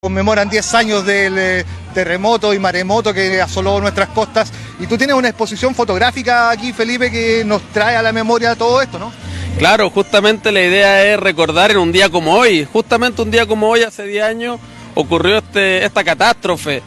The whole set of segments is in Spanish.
conmemoran 10 años del terremoto y maremoto que asoló nuestras costas. Y tú tienes una exposición fotográfica aquí, Felipe, que nos trae a la memoria todo esto, ¿no? Claro, justamente la idea es recordar en un día como hoy, justamente un día como hoy, hace 10 años, ocurrió esta catástrofe,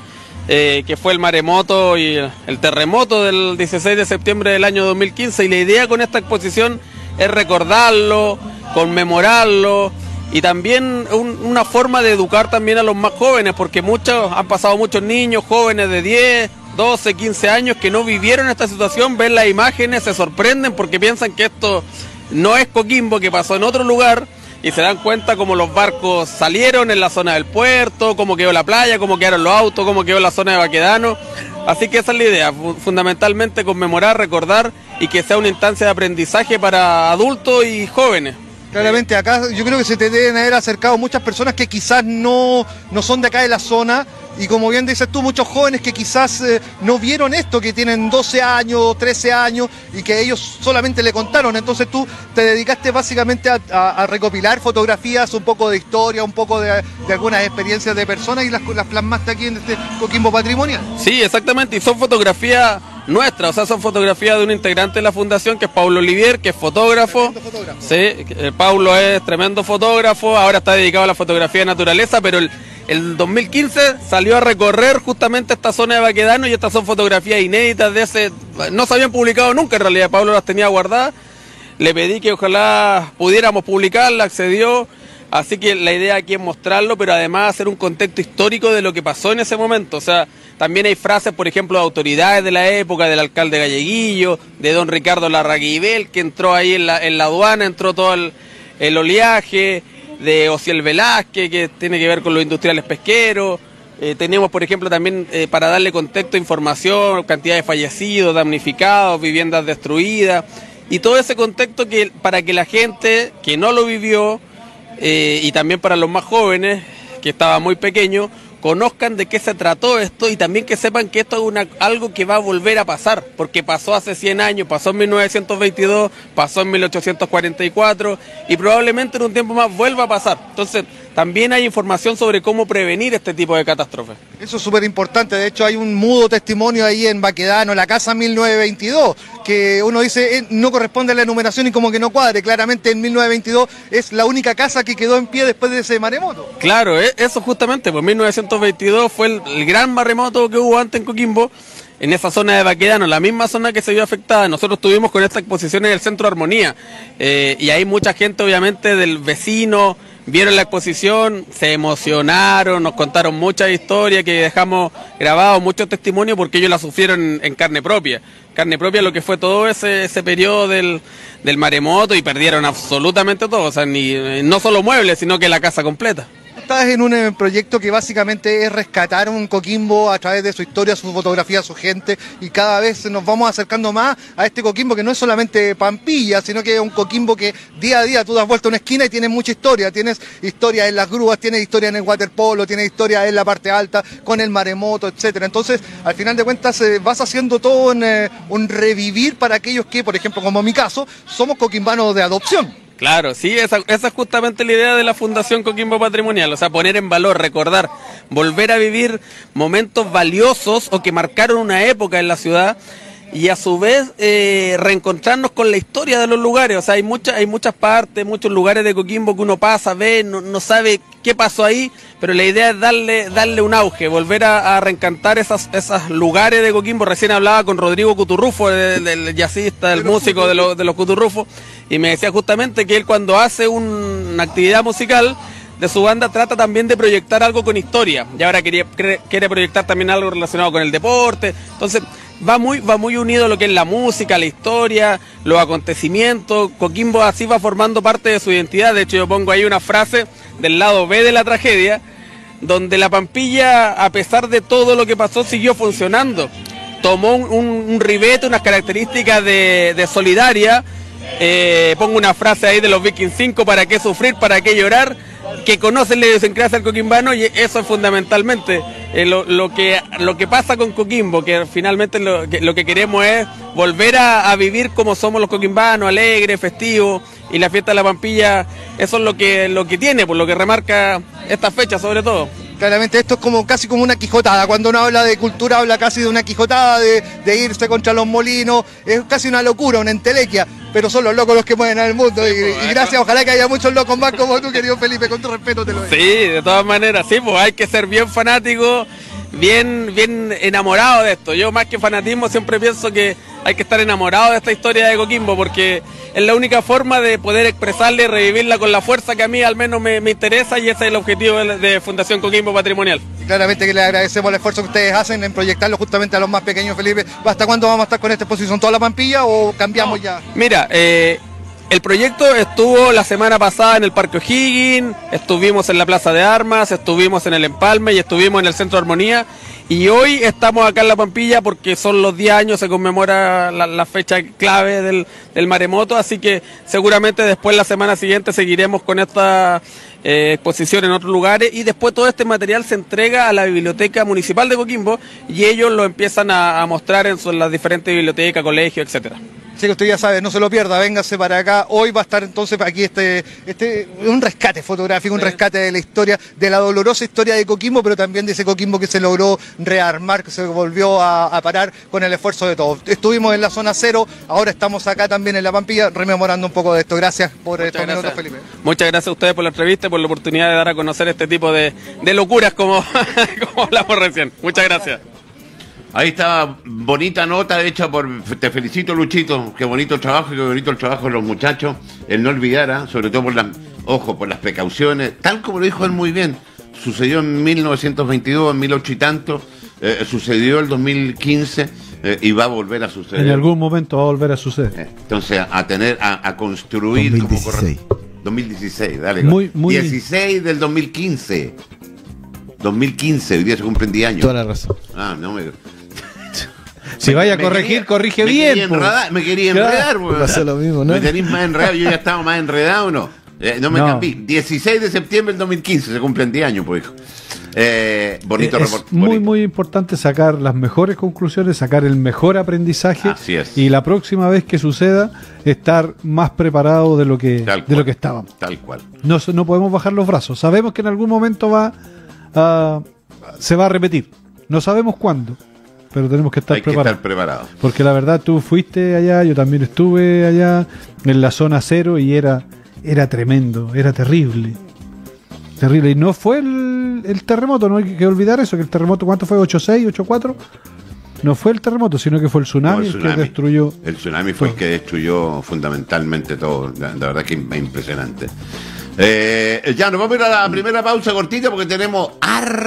que fue el maremoto y el terremoto del 16 de septiembre del año 2015, y la idea con esta exposición es recordarlo, conmemorarlo, y también una forma de educar también a los más jóvenes, porque han pasado muchos niños, jóvenes de 10, 12, 15 años que no vivieron esta situación, ven las imágenes, se sorprenden porque piensan que esto no es Coquimbo, que pasó en otro lugar, y se dan cuenta cómo los barcos salieron en la zona del puerto, cómo quedó la playa, cómo quedaron los autos, cómo quedó la zona de Baquedano. Así que esa es la idea, fundamentalmente conmemorar, recordar y que sea una instancia de aprendizaje para adultos y jóvenes. Claramente acá yo creo que se te deben haber acercado muchas personas que quizás no son de acá de la zona, y como bien dices tú, muchos jóvenes que quizás no vieron esto, que tienen 12 años, 13 años y que ellos solamente le contaron. Entonces tú te dedicaste básicamente a recopilar fotografías, un poco de historia, un poco de algunas experiencias de personas, y las plasmaste aquí en este Coquimbo Patrimonial. Sí, exactamente, y son fotografías nuestras, o sea, son fotografías de un integrante de la fundación que es Paulo Olivier, que es fotógrafo. Sí, Paulo es tremendo fotógrafo, ahora está dedicado a la fotografía de naturaleza, pero el 2015 salió a recorrer justamente esta zona de Baquedano, y estas son fotografías inéditas no se habían publicado nunca en realidad. Pablo las tenía guardadas, le pedí que ojalá pudiéramos publicarlas, accedió, así que la idea aquí es mostrarlo, pero además hacer un contexto histórico de lo que pasó en ese momento. O sea, también hay frases, por ejemplo, de autoridades de la época, del alcalde Galleguillo, de don Ricardo Larraguibel, que entró ahí en la aduana, entró todo el oleaje, de Ociel Velázquez, que tiene que ver con los industriales pesqueros. Tenemos, por ejemplo, también para darle contexto, información, cantidad de fallecidos, damnificados, viviendas destruidas, y todo ese contexto para que la gente que no lo vivió, y también para los más jóvenes, que estaba muy pequeños, conozcan de qué se trató esto, y también que sepan que esto es algo que va a volver a pasar, porque pasó hace 100 años, pasó en 1922, pasó en 1844, y probablemente en un tiempo más vuelva a pasar. Entonces, también hay información sobre cómo prevenir este tipo de catástrofes. Eso es súper importante. De hecho, hay un mudo testimonio ahí en Baquedano, la casa 1922, que uno dice no corresponde a la enumeración y como que no cuadre. Claramente en 1922 es la única casa que quedó en pie después de ese maremoto. Claro, eso justamente, pues 1922 fue el gran maremoto que hubo antes en Coquimbo, en esa zona de Baquedano, la misma zona que se vio afectada. Nosotros estuvimos con esta exposición en el Centro Armonía, y hay mucha gente obviamente del vecino, vieron la exposición, se emocionaron, nos contaron muchas historias que dejamos grabados, muchos testimonios, porque ellos la sufrieron en carne propia lo que fue todo ese periodo del maremoto, y perdieron absolutamente todo, o sea, no solo muebles, sino que la casa completa. Estás en un proyecto que básicamente es rescatar un Coquimbo a través de su historia, su fotografía, su gente, y cada vez nos vamos acercando más a este Coquimbo que no es solamente Pampilla, sino que es un Coquimbo que día a día tú das vuelta a una esquina y tienes mucha historia. Tienes historia en las grúas, tienes historia en el waterpolo, tienes historia en la parte alta, con el maremoto, etcétera. Entonces, al final de cuentas, vas haciendo todo un revivir para aquellos que, por ejemplo, como mi caso, somos coquimbanos de adopción. Claro, sí, esa es justamente la idea de la Fundación Coquimbo Patrimonial, o sea, poner en valor, recordar, volver a vivir momentos valiosos o que marcaron una época en la ciudad, y a su vez reencontrarnos con la historia de los lugares. O sea, hay muchas partes, muchos lugares de Coquimbo que uno pasa, ve, no sabe qué pasó ahí, pero la idea es darle un auge, volver a reencantar esos lugares de Coquimbo. Recién hablaba con Rodrigo Cuturrufo, del jazzista, del músico de los Cuturrufo, y me decía justamente que él, cuando hace una actividad musical de su banda, trata también de proyectar algo con historia, y ahora quiere proyectar también algo relacionado con el deporte. Entonces va muy unido lo que es la música, la historia, los acontecimientos. Coquimbo así va formando parte de su identidad. De hecho, yo pongo ahí una frase del lado B de la tragedia, donde la Pampilla, a pesar de todo lo que pasó, siguió funcionando. Tomó un ribete, unas características de solidaria. Pongo una frase ahí de los Vikings 5, ¿para qué sufrir, para qué llorar? Que conocen la idiosincrasia al coquimbano, y eso es fundamentalmente lo que pasa con Coquimbo, que finalmente lo que queremos es volver a vivir como somos los coquimbanos, alegres, festivos, y la fiesta de la Pampilla, eso es lo que tiene, por lo que remarca esta fecha sobre todo. Claramente esto es como casi como una quijotada. Cuando uno habla de cultura, habla casi de una quijotada, de irse contra los molinos. Es casi una locura, una entelequia. Pero son los locos los que mueven al mundo. Y gracias, ojalá que haya muchos locos más como tú, querido Felipe, con tu respeto te lo digo. Sí, de todas maneras, sí, pues hay que ser bien fanático, bien enamorado de esto. Yo más que fanatismo siempre pienso que hay que estar enamorado de esta historia de Coquimbo, porque es la única forma de poder expresarla y revivirla con la fuerza que a mí al menos me interesa, y ese es el objetivo de Fundación Coquimbo Patrimonial. Y claramente que le agradecemos el esfuerzo que ustedes hacen en proyectarlo justamente a los más pequeños, Felipe. ¿Hasta cuándo vamos a estar con esta exposición? ¿Toda la Pampilla o cambiamos ya? Mira, el proyecto estuvo la semana pasada en el Parque O'Higgins, estuvimos en la Plaza de Armas, estuvimos en el Empalme y estuvimos en el Centro de Armonía. Y hoy estamos acá en La Pampilla porque son los 10 años, se conmemora la fecha clave del maremoto, así que seguramente después la semana siguiente seguiremos con esta exposición en otros lugares, y después todo este material se entrega a la Biblioteca Municipal de Coquimbo y ellos lo empiezan a mostrar en las diferentes bibliotecas, colegios, etcétera. Así que usted ya sabe, no se lo pierda, véngase para acá. Hoy va a estar entonces aquí un rescate fotográfico, un rescate de la historia, de la dolorosa historia de Coquimbo, pero también de ese Coquimbo que se logró rearmar, que se volvió a parar con el esfuerzo de todos. Estuvimos en la zona cero, ahora estamos acá también en La Pampilla, rememorando un poco de esto. Gracias por estos minutos, Felipe. Muchas gracias a ustedes por la entrevista y por la oportunidad de dar a conocer este tipo de locuras como hablamos recién. Muchas gracias. Ahí está, bonita nota hecha te felicito, Luchito, qué bonito el trabajo, qué bonito el trabajo de los muchachos, el no olvidar, sobre todo por las precauciones, tal como lo dijo él muy bien, sucedió en 1922, en 1800 y tanto, sucedió el 2015 y va a volver a suceder. En algún momento va a volver a suceder. Entonces, a construir 2016. como 2016, dale. Muy 16 del 2015. 2015, hoy día se cumplen 10 años. Toda la razón. Ah, no me... Si vaya a corregir, corrige bien. Me quería enredar, claro, pasó lo mismo, ¿no? Me tenéis más enredado, yo ya estaba más enredado, ¿no? No me cambié. 16 de septiembre del 2015, se cumplen 10 años, pues, hijo. Bonito reporte. Muy importante sacar las mejores conclusiones, sacar el mejor aprendizaje. Así es. Y la próxima vez que suceda, estar más preparado de lo que estábamos. Tal cual. No podemos bajar los brazos. Sabemos que en algún momento se va a repetir. No sabemos cuándo, pero tenemos que estar preparados. Porque la verdad, tú fuiste allá, yo también estuve allá en la zona cero y era tremendo, era terrible. Y no fue el terremoto, no hay que olvidar eso, que el terremoto, ¿cuánto fue? ¿8.6, 8.4? No fue el terremoto, sino que fue el tsunami, el que destruyó. El tsunami fue el que destruyó fundamentalmente todo. La verdad que es impresionante. Ya nos vamos a ir a la primera pausa cortita porque tenemos